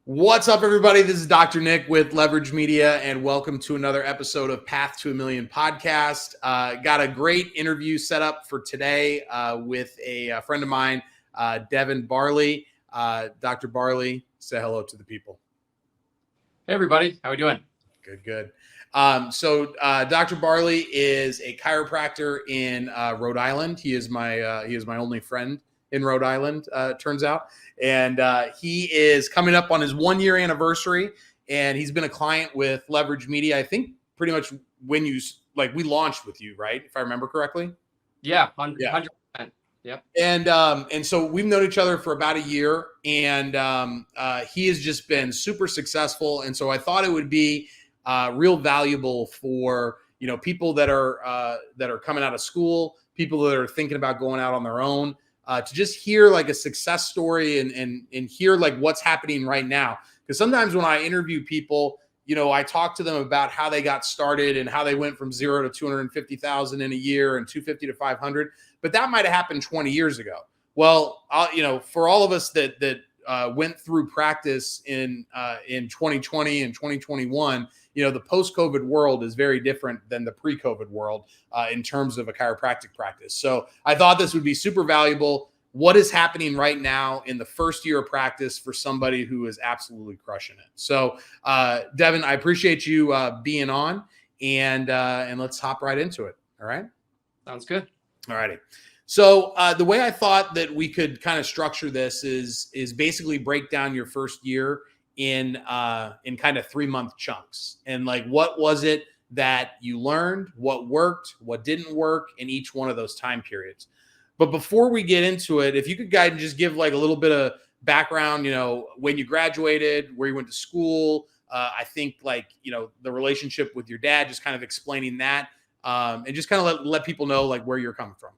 What's up, everybody? This is Dr. Nick with Leverage Media, and welcome to another episode of Path to a Million podcast. Got a great interview set up for today with a friend of mine, Devon Barley. Dr. Barley, say hello to the people. Hey, everybody. How are we doing? Good. So Dr. Barley is a chiropractor in Rhode Island. He is my only friend in Rhode Island, turns out. And he is coming up on his 1-year anniversary, and he's been a client with Leverage Media. I think pretty much when we launched with you, right? If I remember correctly. Yeah, 100%. Yep. And so we've known each other for about a year, and he has just been super successful. And so I thought it would be real valuable for, people that are coming out of school, people that are thinking about going out on their own, to just hear like a success story and hear like what's happening right now. Because sometimes when I interview people, I talk to them about how they got started and how they went from 0 to 250,000 in a year and 250 to 500. But that might have happened 20 years ago. Well, for all of us that went through practice in 2020 and 2021, the post-COVID world is very different than the pre-COVID world in terms of a chiropractic practice. So I thought this would be super valuable. What is happening right now in the first year of practice for somebody who is absolutely crushing it? So Devon, I appreciate you being on, and let's hop right into it. All right. Sounds good. All righty. So the way I thought that we could kind of structure this is basically break down your first year in kind of 3-month chunks. And like, what was it that you learned, what worked, what didn't work in each one of those time periods? But before we get into it, if you could guide and just give like a little bit of background, when you graduated, where you went to school, I think like, the relationship with your dad, just kind of explaining that, and just kind of let people know like where you're coming from.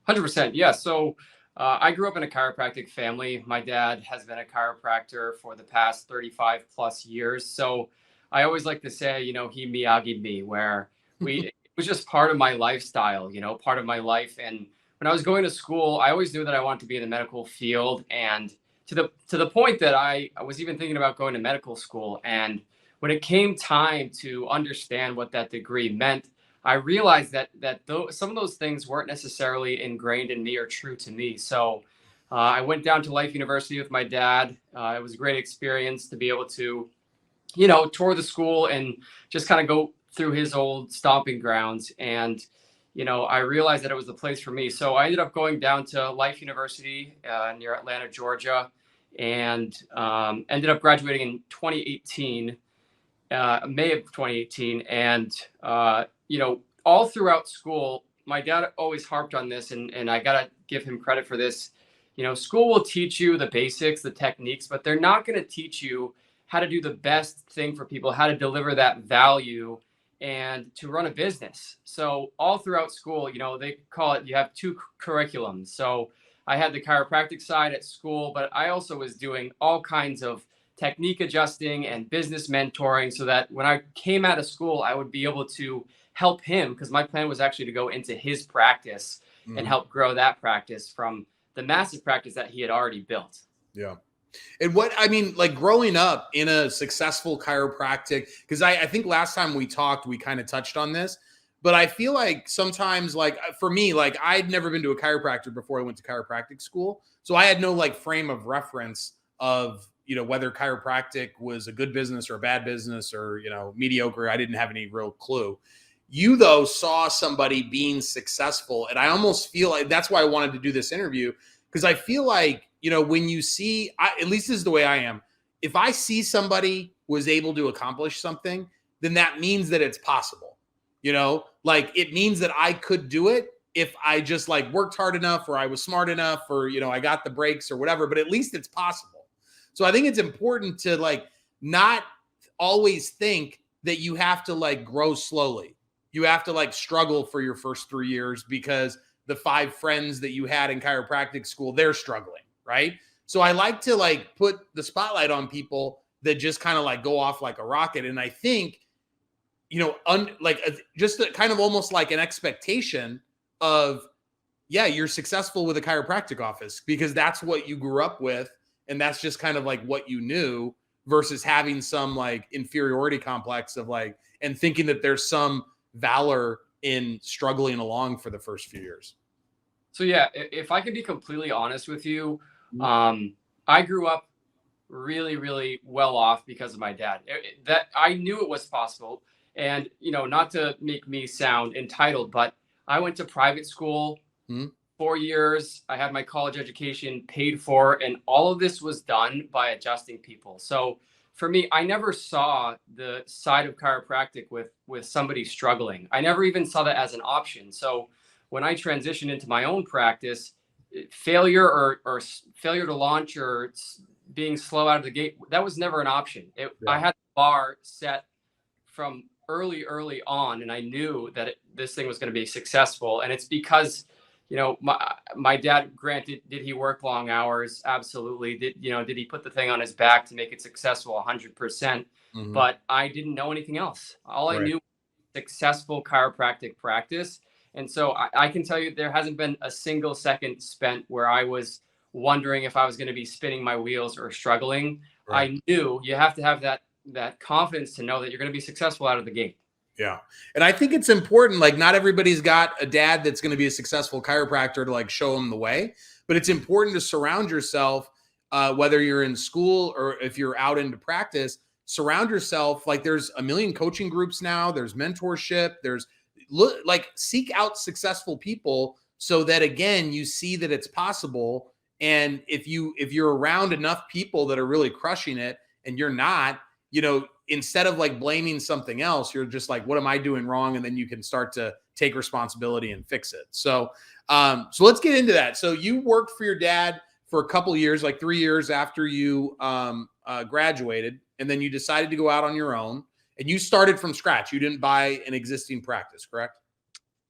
100%. Yeah. So I grew up in a chiropractic family. My dad has been a chiropractor for the past 35 plus years. So I always like to say, he Miyagi'd me, where it was just part of my lifestyle, part of my life. And when I was going to school, I always knew that I wanted to be in the medical field, and to the point that I was even thinking about going to medical school. And when it came time to understand what that degree meant, I realized that some of those things weren't necessarily ingrained in me or true to me. So I went down to Life University with my dad. It was a great experience to be able to, tour the school and just kind of go through his old stomping grounds. And, I realized that it was the place for me. So I ended up going down to Life University near Atlanta, Georgia, and ended up graduating in 2018, May of 2018. And, all throughout school, my dad always harped on this, and I got to give him credit for this. School will teach you the basics, the techniques, but they're not going to teach you how to do the best thing for people, how to deliver that value and to run a business. So all throughout school, they call it, you have 2 curriculums. So I had the chiropractic side at school, but I also was doing all kinds of technique adjusting and business mentoring, so that when I came out of school, I would be able to help him, because my plan was actually to go into his practice and help grow that practice from the massive practice that he had already built. Yeah. And like growing up in a successful chiropractic, because I think last time we talked, we kind of touched on this, but I feel like sometimes, like for me, like I'd never been to a chiropractor before I went to chiropractic school. So I had no like frame of reference of, whether chiropractic was a good business or a bad business or, mediocre. I didn't have any real clue. You, though, saw somebody being successful. And I almost feel like that's why I wanted to do this interview, because I feel like, when you see, at least this is the way I am, if I see somebody was able to accomplish something, then that means that it's possible. Like it means that I could do it if I just like worked hard enough, or I was smart enough, or, I got the breaks or whatever, but at least it's possible. So I think it's important to like not always think that you have to like grow slowly. You have to like struggle for your first 3 years because the 5 friends that you had in chiropractic school, they're struggling, right? So I like to like put the spotlight on people that just kind of like go off like a rocket. And I think, just a, kind of almost like an expectation of, yeah, you're successful with a chiropractic office because that's what you grew up with. and that's just kind of like what you knew, versus having some like inferiority complex of like, and thinking that there's some valor in struggling along for the first few years? So yeah, if I can be completely honest with you, I grew up really, really well off because of my dad. That I knew it was possible. And, you know, not to make me sound entitled, but I went to private school 4 years. I had my college education paid for, and all of this was done by adjusting people. So for me, I never saw the side of chiropractic with somebody struggling. I never even saw that as an option. So when I transitioned into my own practice, failure or failure to launch or being slow out of the gate, that was never an option. I had the bar set from early on, and I knew that this thing was going to be successful. And it's because, you know, my dad, granted, did he work long hours? Absolutely. Did he put the thing on his back to make it successful? 100%. But I didn't know anything else. All I knew was successful chiropractic practice. And so I can tell you there hasn't been a single second spent where I was wondering if I was going to be spinning my wheels or struggling. I knew you have to have that confidence to know that you're going to be successful out of the gate. Yeah. And I think it's important, like not everybody's got a dad that's going to be a successful chiropractor to like show them the way, but it's important to surround yourself, whether you're in school or if you're out into practice, surround yourself. Like there's a million coaching groups now, there's mentorship, like seek out successful people so that again, you see that it's possible. And if you're around enough people that are really crushing it and you're not, you know, instead of like blaming something else, you're just like, what am I doing wrong? And then you can start to take responsibility and fix it. So, so let's get into that. So you worked for your dad for a couple of years, like 3 years after you graduated, and then you decided to go out on your own, and you started from scratch. You didn't buy an existing practice, correct?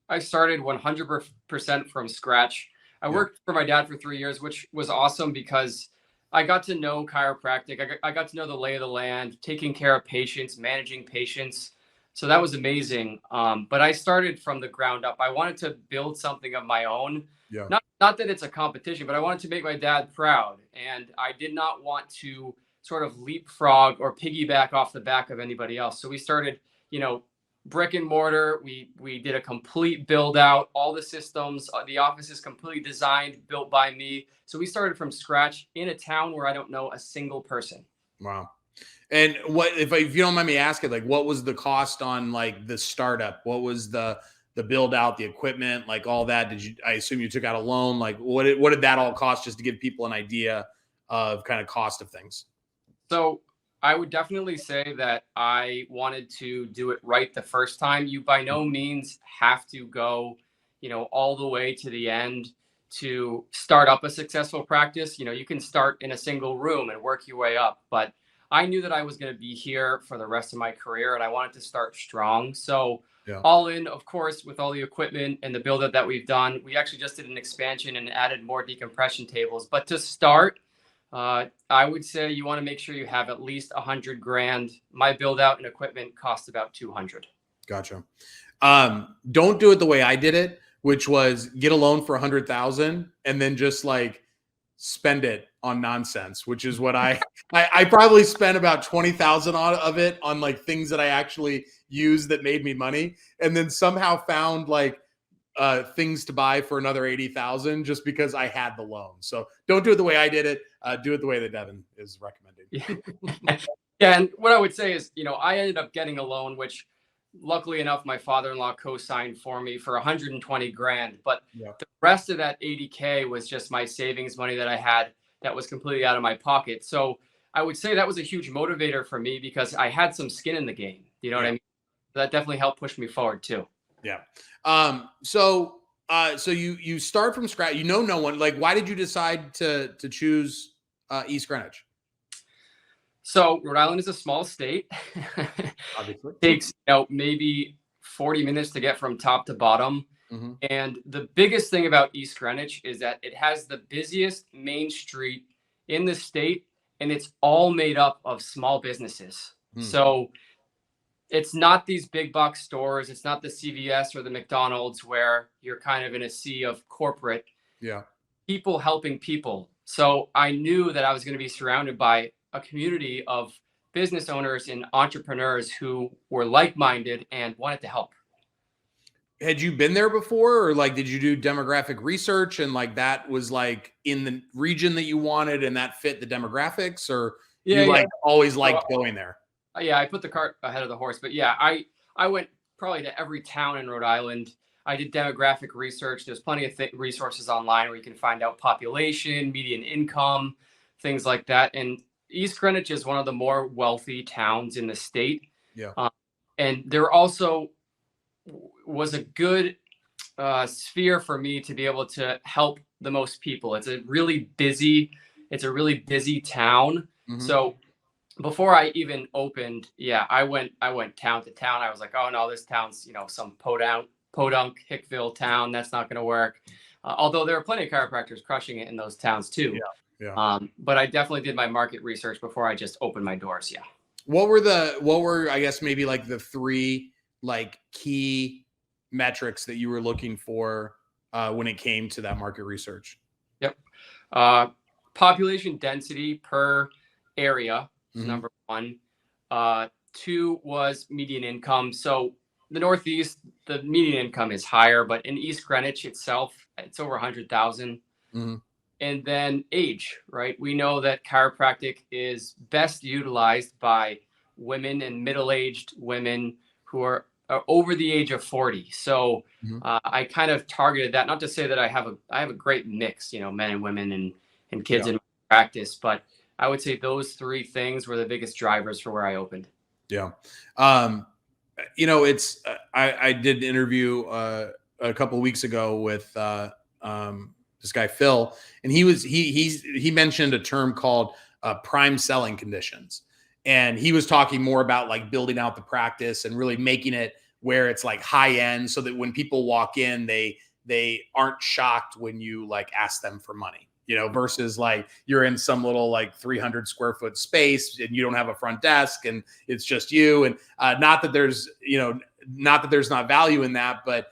I started 100% from scratch. I worked for my dad for 3 years, which was awesome because I got to know chiropractic. I got to know the lay of the land, taking care of patients, managing patients. So that was amazing. But I started from the ground up. I wanted to build something of my own. Yeah. Not that it's a competition, but I wanted to make my dad proud. And I did not want to sort of leapfrog or piggyback off the back of anybody else. So we started, you know, brick and mortar. We did a complete build out, all the systems, the office is completely designed, built by me. So we started from scratch in a town where I don't know a single person. Wow. And what, if you don't mind me asking, like, what was the cost on like the startup? What was the build out, the equipment, like all that? I assume you took out a loan? Like what did that all cost, just to give people an idea of kind of cost of things? So I would definitely say that I wanted to do it right the first time. You by no means have to go, you know, all the way to the end to start up a successful practice. You know, you can start in a single room and work your way up. But I knew that I was going to be here for the rest of my career and I wanted to start strong. So all in, of course, with all the equipment and the build up that we've done, we actually just did an expansion and added more decompression tables. But to start, I would say you want to make sure you have at least $100,000. My build out and equipment cost about 200. Gotcha. Don't do it the way I did it, which was get a loan for 100,000 and then just like spend it on nonsense, which is what I probably spent about 20,000 of it on like things that I actually used that made me money. And then somehow found like things to buy for another 80,000 just because I had the loan. So don't do it the way I did it. Do it the way that Devon is recommending. Yeah. And what I would say is, you know, I ended up getting a loan, which luckily enough, my father-in-law co-signed for me for 120 grand. But the rest of that 80K was just my savings money that I had that was completely out of my pocket. So I would say that was a huge motivator for me because I had some skin in the game. You know what I mean? That definitely helped push me forward too. Yeah. So you start from scratch, you know, no one, like, why did you decide to choose East Greenwich? So Rhode Island is a small state. Obviously. Takes, you know, maybe 40 minutes to get from top to bottom. And the biggest thing about East Greenwich is that it has the busiest main street in the state, and it's all made up of small businesses. So it's not these big box stores. It's not the CVS or the McDonald's where you're kind of in a sea of corporate. People helping people. So I knew that I was going to be surrounded by a community of business owners and entrepreneurs who were like-minded and wanted to help. Had you been there before, or like, did you do demographic research and like that was like in the region that you wanted and that fit the demographics, or you like always liked going there? Yeah, I put the cart ahead of the horse, but yeah, I went probably to every town in Rhode Island. I did demographic research. There's plenty of resources online where you can find out population, median income, things like that. And East Greenwich is one of the more wealthy towns in the state. Yeah. And there also was a good sphere for me to be able to help the most people. It's a really busy town. Mm-hmm. So before I even opened, I went town to town. I was like, oh no, this town's, some podunk Hickville town. That's not going to work. Although there are plenty of chiropractors crushing it in those towns too. Yeah. But I definitely did my market research before I just opened my doors. Yeah. What were, I guess, maybe like the three like key metrics that you were looking for when it came to that market research? Yep. Population density per area. Mm-hmm. Number one. Two was median income. So the Northeast, the median income is higher, but in East Greenwich itself, it's over 100,000. Mm-hmm. And then age, right? We know that chiropractic is best utilized by women and middle-aged women who are over the age of 40. So mm-hmm. I kind of targeted that, not to say that I have a great mix, men and women and kids in practice, but I would say those three things were the biggest drivers for where I opened. Yeah. It's, I did an interview a couple of weeks ago with this guy, Phil, and he mentioned a term called prime selling conditions. And he was talking more about like building out the practice and really making it where it's like high end, so that when people walk in, they aren't shocked when you like ask them for money, versus like you're in some little like 300 square foot space and you don't have a front desk and it's just you. And not that there's not value in that, but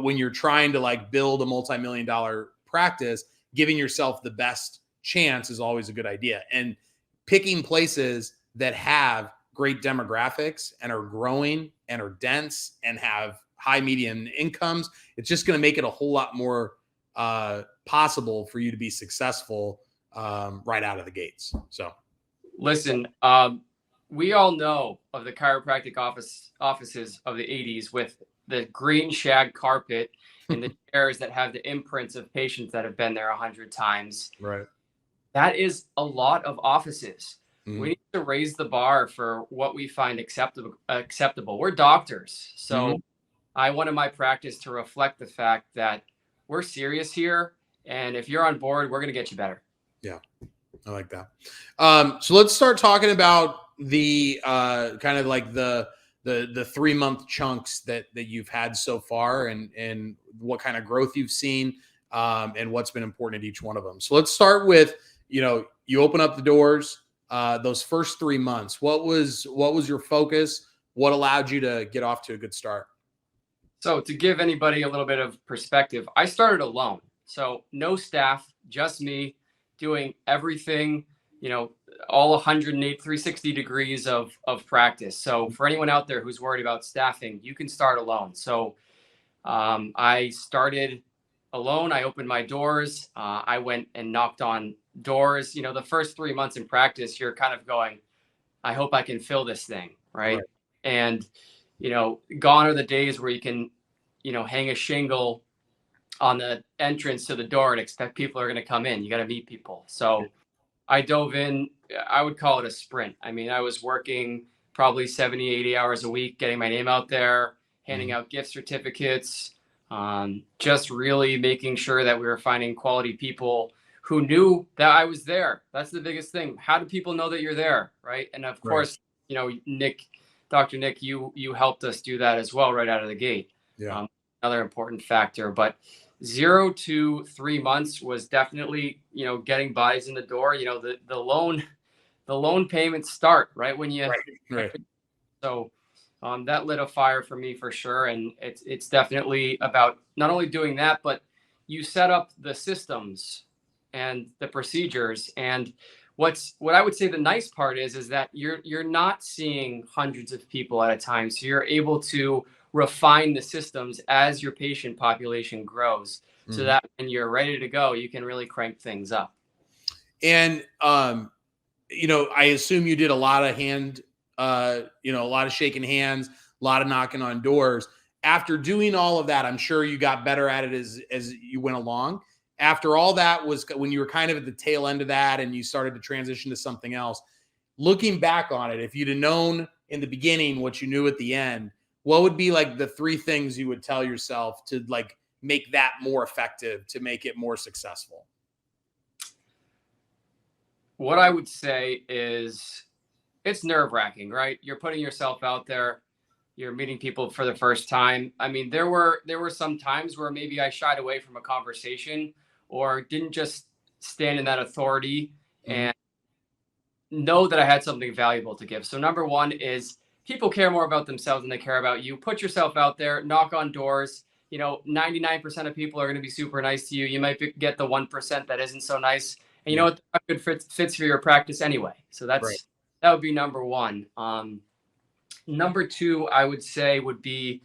when you're trying to like build a multi-million-dollar practice, giving yourself the best chance is always a good idea. And picking places that have great demographics and are growing and are dense and have high median incomes, it's just going to make it a whole lot more possible for you to be successful right out of the gates. So listen, we all know of the chiropractic offices of the 80s with the green shag carpet and the chairs that have the imprints of patients that have been there 100 times. Right. That is a lot of offices. Mm-hmm. We need to raise the bar for what we find acceptable. We're doctors. So mm-hmm. I wanted my practice to reflect the fact that we're serious here. And if you're on board, we're going to get you better. Yeah, I like that. So let's start talking about the kind of like the 3-month chunks that you've had so far, and what kind of growth you've seen, and what's been important at each one of them. So let's start with, you open up the doors, those first 3 months. What was your focus? What allowed you to get off to a good start? So to give anybody a little bit of perspective, I started alone. So no staff, just me doing everything, all 108, 360 degrees of practice. So for anyone out there who's worried about staffing, you can start alone. So I started alone. I opened my doors. I went and knocked on doors. The first 3 months in practice, you're kind of going, I hope I can fill this thing. Right. And, gone are the days where you can, hang a shingle on the entrance to the door and expect people are going to come in. You got to meet people. So I dove in. I would call it a sprint. I mean, I was working probably 70, 80 hours a week, getting my name out there, handing out gift certificates, just really making sure that we were finding quality people who knew that I was there. That's the biggest thing. How do people know that you're there? Right. And of course, Dr. Nick, you helped us do that as well right out of the gate. Yeah. Another important factor, but 0 to 3 months was definitely, getting bodies in the door. The loan payments start right when you, right. So that lit a fire for me for sure. And it's definitely about not only doing that, but you set up the systems and the procedures. And what I would say the nice part is that you're not seeing hundreds of people at a time. So you're able to refine the systems as your patient population grows, so that when you're ready to go, you can really crank things up. And, you know, I assume you did a lot of you know, a lot of shaking hands, a lot of knocking on doors. After doing all of that, I'm sure you got better at it as you went along. After all that was when you were kind of at the tail end of that and you started to transition to something else, looking back on it, if you'd have known in the beginning what you knew at the end, what would be like the 3 things you would tell yourself to like make that more effective, to make it more successful? What I would say is it's nerve-wracking, right? You're putting yourself out there. You're meeting people for the first time. I mean, there were some times where maybe I shied away from a conversation or didn't just stand in that authority and know that I had something valuable to give. So number 1 is people care more about themselves than they care about you. Put yourself out there, knock on doors. You know, 99% of people are going to be super nice to you. You might get the 1% that isn't so nice. And you know what? That good fits for your practice anyway. So that would be number 1. Number 2, I would say would be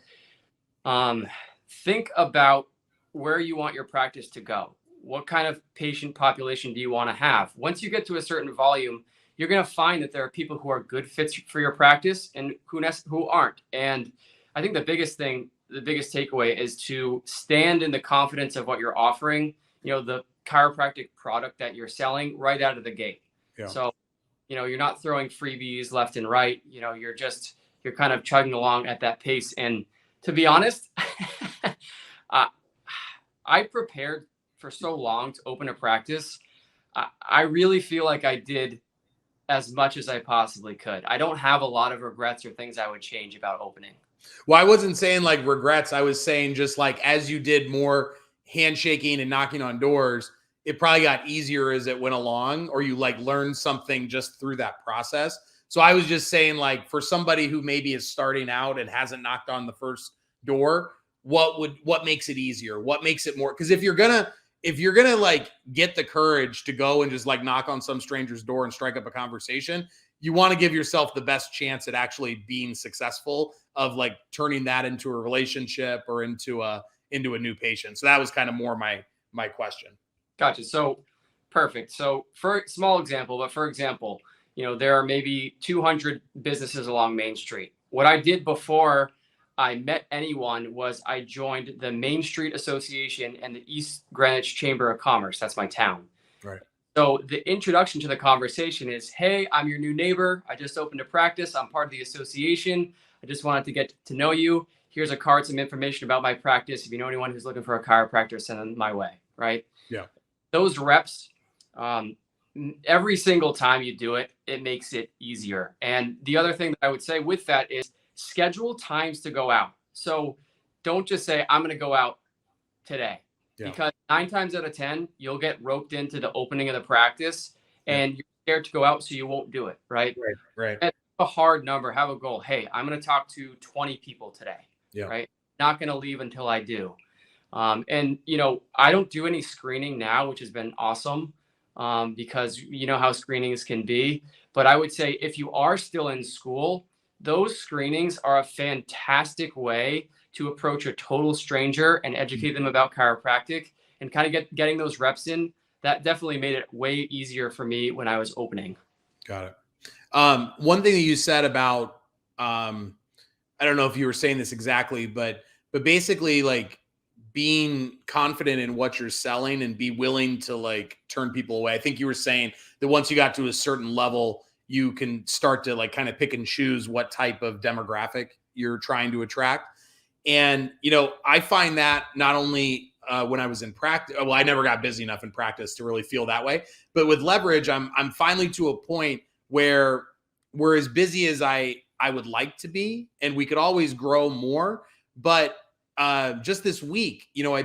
think about where you want your practice to go. What kind of patient population do you want to have? Once you get to a certain volume, you're going to find that there are people who are good fits for your practice and who aren't. And I think the biggest takeaway is to stand in the confidence of what you're offering, you know, the chiropractic product that you're selling right out of the gate. Yeah. So, you know, you're not throwing freebies left and right. You know, you're kind of chugging along at that pace. And to be honest, I prepared for so long to open a practice. I really feel like I did as much as I possibly could. I don't have a lot of regrets or things I would change about opening. Well, I wasn't saying like regrets. I was saying just like as you did more handshaking and knocking on doors, it probably got easier as it went along, or you like learned something just through that process. So I was just saying, like, for somebody who maybe is starting out and hasn't knocked on the first door, what makes it easier? What makes it more? Because if you're gonna like get the courage to go and just like knock on some stranger's door and strike up a conversation, you want to give yourself the best chance at actually being successful, of like turning that into a relationship or into a new patient. So that was kind of more my question. Gotcha. So perfect. So for a small example, you know, there are maybe 200 businesses along Main Street. What I did before I met anyone was I joined the Main Street Association and the East Greenwich Chamber of Commerce. That's my town. Right. So the introduction to the conversation is, hey, I'm your new neighbor. I just opened a practice. I'm part of the association. I just wanted to get to know you. Here's a card, some information about my practice. If you know anyone who's looking for a chiropractor, send them my way. Right. Yeah. Those reps, every single time you do it, it makes it easier. And the other thing that I would say with that is schedule times to go out. So don't just say, I'm going to go out today. Yeah. Because 9 times out of 10, you'll get roped into the opening of the practice and you're scared to go out, so you won't do it. Right. Right. Have a hard number, have a goal. Hey, I'm going to talk to 20 people today. Yeah. Right. Not going to leave until I do. And, you know, I don't do any screening now, which has been awesome, because you know how screenings can be. But I would say if you are still in school, those screenings are a fantastic way to approach a total stranger and educate them about chiropractic and kind of getting those reps in. That definitely made it way easier for me when I was opening. Got it. One thing that you said about, I don't know if you were saying this exactly, but basically like being confident in what you're selling and be willing to like turn people away. I think you were saying that once you got to a certain level, you can start to like kind of pick and choose what type of demographic you're trying to attract. And, you know, I find that not only when I was in practice, well, I never got busy enough in practice to really feel that way, but with leverage, I'm finally to a point where we're as busy as I would like to be, and we could always grow more. But just this week, you know, I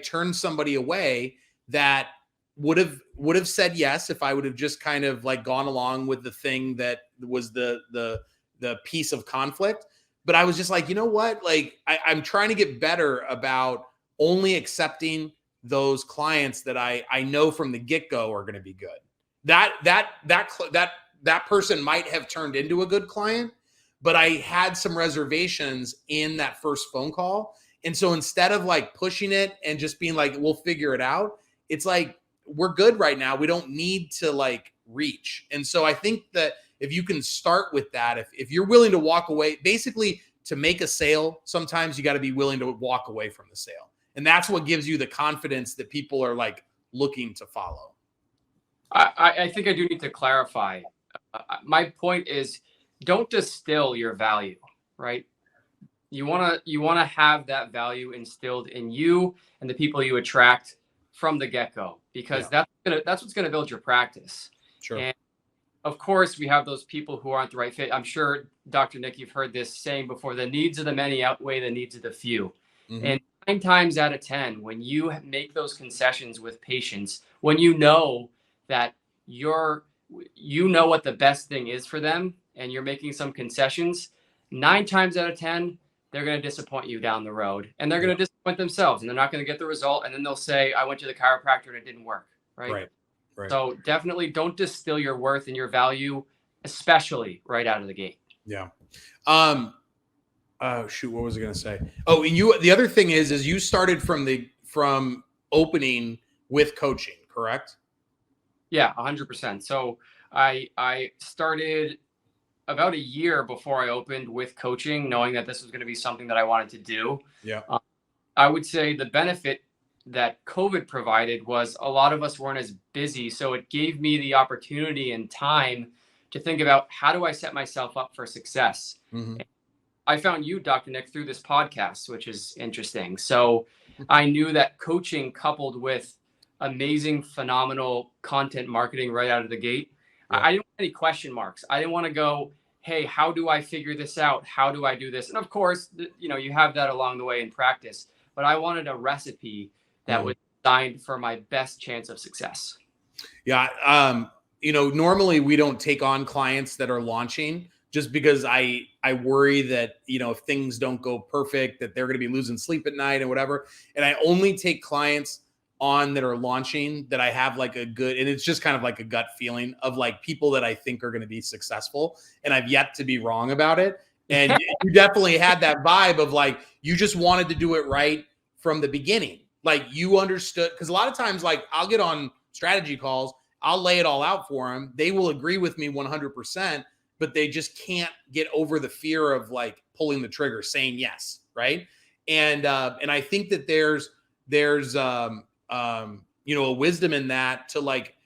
turned somebody away that would have said yes if I would have just kind of like gone along with the thing that was the piece of conflict. But I was just like, you know what? Like I'm trying to get better about only accepting those clients that I know from the get-go are going to be good. That person might have turned into a good client, but I had some reservations in that first phone call. And so instead of like pushing it and just being like, we'll figure it out, it's like, we're good right now. We don't need to like reach. And so I think that if you can start with that, if you're willing to walk away, basically to make a sale, sometimes you got to be willing to walk away from the sale. And that's what gives you the confidence that people are like looking to follow. I think I do need to clarify. My point is, don't distill your value, right? You want to have that value instilled in you and the people you attract from the get-go, because that's what's going to build your practice. Sure. And of course, we have those people who aren't the right fit. I'm sure, Dr. Nick, you've heard this saying before: the needs of the many outweigh the needs of the few. Mm-hmm. And 9 times out of 10, when you make those concessions with patients, when you know that you know what the best thing is for them, and you're making some concessions, 9 times out of 10, they're going to disappoint you down the road, and they're going to disappoint themselves, and they're not going to get the result. And then they'll say, I went to the chiropractor and it didn't work. Right. So definitely don't distill your worth and your value, especially right out of the gate. Yeah. Shoot, what was I going to say? Oh, and the other thing is you started from opening with coaching, correct? Yeah, 100%. So I started about a year before I opened with coaching, knowing that this was going to be something that I wanted to do. Yeah. I would say the benefit that COVID provided was a lot of us weren't as busy. So it gave me the opportunity and time to think about, how do I set myself up for success? Mm-hmm. I found you, Dr. Nick, through this podcast, which is interesting. So I knew that coaching coupled with amazing, phenomenal content marketing right out of the gate. Yeah. I didn't want any question marks. I didn't want to go, hey, how do I figure this out? How do I do this? And of course, you have that along the way in practice, but I wanted a recipe that was designed for my best chance of success. Yeah. Normally we don't take on clients that are launching, just because I worry that, if things don't go perfect, that they're going to be losing sleep at night and whatever. And I only take clients on that are launching that I have like a good, and it's just kind of like a gut feeling of like people that I think are going to be successful. And I've yet to be wrong about it. And you definitely had that vibe of like, you just wanted to do it right from the beginning. Like you understood, because a lot of times, like I'll get on strategy calls, I'll lay it all out for them. They will agree with me 100%, but they just can't get over the fear of like pulling the trigger, saying yes. Right. And I think that there's a wisdom in that to like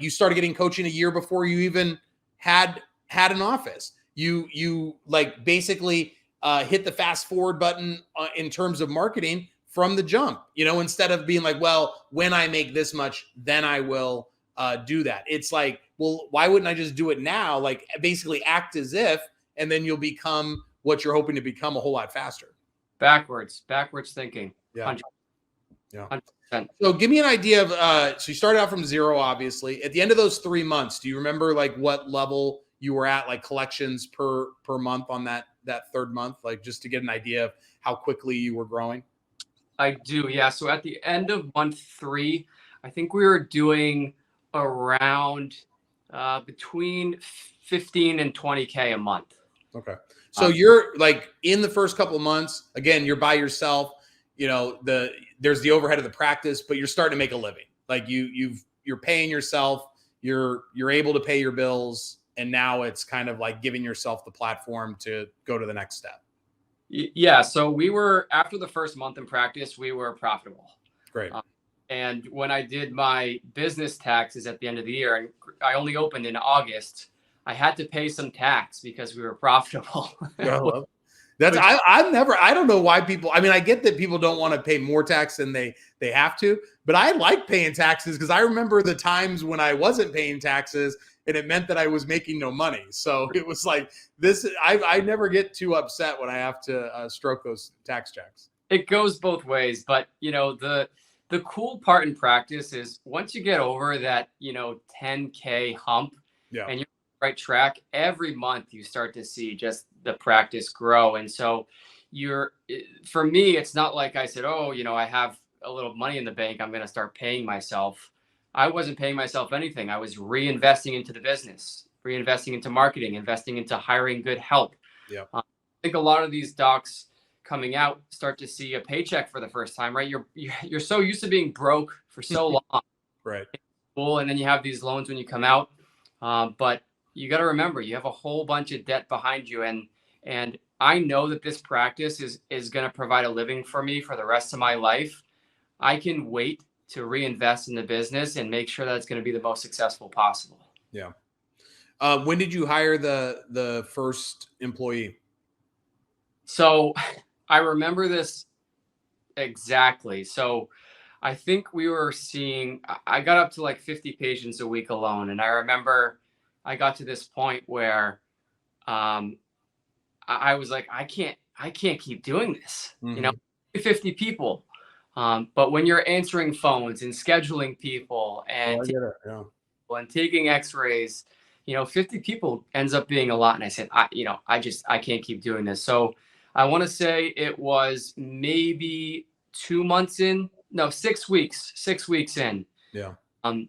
you started getting coaching a year before you even had an office. You like basically hit the fast forward button in terms of marketing from the jump, instead of being like, well, when I make this much, then I will do that. It's like, well, why wouldn't I just do it now? Like basically act as if, and then you'll become what you're hoping to become a whole lot faster. Backwards thinking. Yeah. 100%. Yeah. 100%. So give me an idea of, so you started out from 0, obviously. At the end of those 3 months, do you remember like what level you were at, like collections per month on that third month, like just to get an idea of how quickly you were growing? I do. Yeah. So at the end of month 3, I think we were doing around between 15 and 20K a month. Okay. So you're like in the first couple of months, again, you're by yourself, there's the overhead of the practice, but you're starting to make a living. Like you're paying yourself, you're able to pay your bills. And now it's kind of like giving yourself the platform to go to the next step. Yeah. So we were, after the first month in practice, we were profitable. Great. And when I did my business taxes at the end of the year, and I only opened in August, I had to pay some tax because we were profitable. I don't know why people, I mean, I get that people don't want to pay more tax than they have to, but I like paying taxes because I remember the times when I wasn't paying taxes and it meant that I was making no money. So it was like this, I never get too upset when I have to stroke those tax checks. It goes both ways, but the cool part in practice is once you get over that, 10K hump, and you're on the right track, every month you start to see just the practice grow. And so for me, it's not like I said, I have a little money in the bank, I'm going to start paying myself. I wasn't paying myself anything. I was reinvesting into the business, reinvesting into marketing, investing into hiring good help. Yeah. I think a lot of these docs coming out start to see a paycheck for the first time, right? You're so used to being broke for so long. Right. Cool. And then you have these loans when you come out. But you got to remember, you have a whole bunch of debt behind you. And I know that this practice is going to provide a living for me for the rest of my life. I can wait to reinvest in the business and make sure that it's going to be the most successful possible. Yeah. When did you hire the first employee? So I remember this exactly. So I think we were seeing, I got up to like 50 patients a week alone. And I remember I got to this point where I was like, I can't keep doing this, Mm-hmm. you know, 50 people. But when you're answering phones and scheduling people and, and taking x-rays, you know, 50 people ends up being a lot. And I said, I can't keep doing this. So I want to say it was maybe 2 months in, no, 6 weeks in. Yeah. And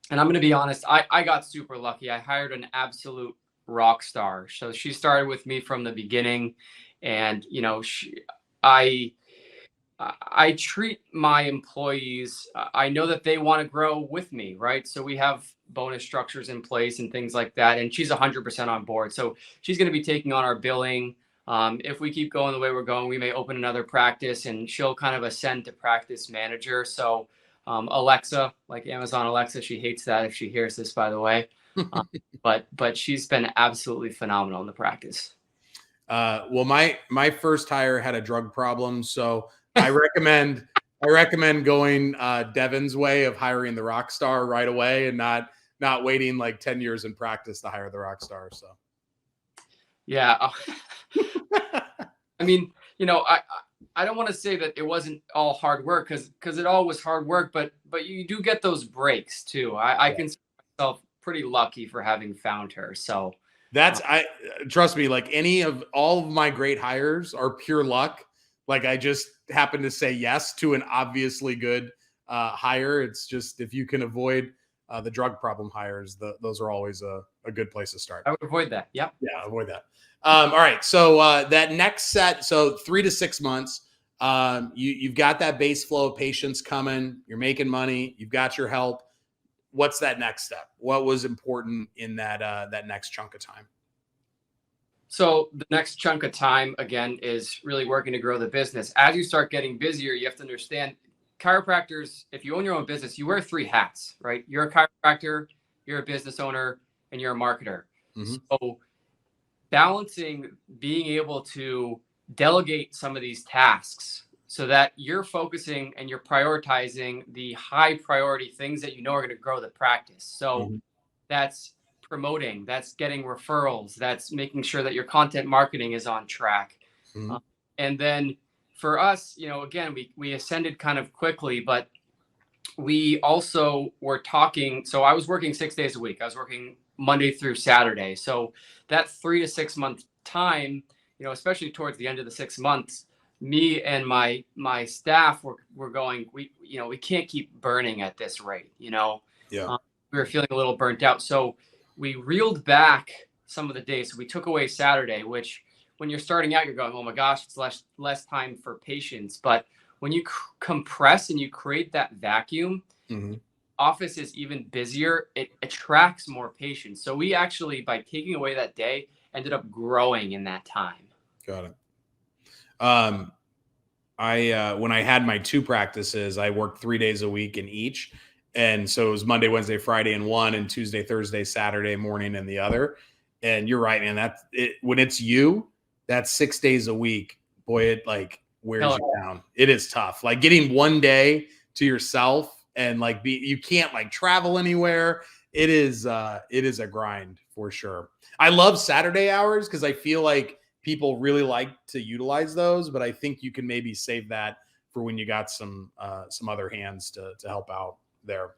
I'm going to be honest, I got super lucky. I hired an absolute rock star. So she started with me from the beginning, and, you know, I treat my employees. I know that they want to grow with me, right? So we have bonus structures in place and things like that. And she's 100% on board. So she's going to be taking on our billing. If we keep going the way we're going, we may open another practice, and she'll kind of ascend to practice manager. So Alexa, like Amazon Alexa, she hates that if she hears this, by the way. But she's been absolutely phenomenal in the practice. Well, my first hire had a drug problem, so I recommend going Devon's way of hiring the rock star right away and not waiting like 10 years in practice to hire the rock star. So yeah. I mean, you know, I don't want to say that it wasn't all hard work, because it all was hard work, but you do get those breaks too. I consider myself pretty lucky for having found her. So that's, trust me, like all of my great hires are pure luck. Like I just happened to say yes to an obviously good hire. It's just, if you can avoid the drug problem hires, those are always a good place to start. I would avoid that. Yep. Yeah, avoid that. All right. So that next set, so 3 to 6 months, you've got that base flow of patients coming, you're making money, you've got your help. What's that next step? What was important in that next chunk of time? So the next chunk of time, again, is really working to grow the business. As you start getting busier, you have to understand, chiropractors, if you own your own business, you wear 3 hats, right? You're a chiropractor, you're a business owner, and you're a marketer. Mm-hmm. So balancing being able to delegate some of these tasks so that you're focusing and you're prioritizing the high priority things that you know are going to grow the practice. So that's promoting, that's getting referrals, that's making sure that your content marketing is on track. And then for us, you know, again, we ascended kind of quickly, but we also were talking. So I was working 6 days a week. I was working Monday through Saturday. So that 3 to 6 month time, you know, especially towards the end of the 6 months, me and my staff were going, we can't keep burning at this rate, you know. Yeah. We were feeling a little burnt out. So we reeled back some of the days. So we took away Saturday, which when you're starting out, you're going, oh my gosh, it's less time for patients. But when you compress and you create that vacuum, office is even busier. It attracts more patients. So we actually, by taking away that day, ended up growing in that time. Got it. When I had my 2 practices, I worked 3 days a week in each. And so it was Monday, Wednesday, Friday in one, and Tuesday, Thursday, Saturday morning in the other. And you're right, man. When it's you, that's 6 days a week. Boy, it like wears you down. It is tough. Like getting 1 day to yourself and like you can't like travel anywhere. It is a grind for sure. I love Saturday hours because I feel like people really like to utilize those, but I think you can maybe save that for when you got some other hands to help out there.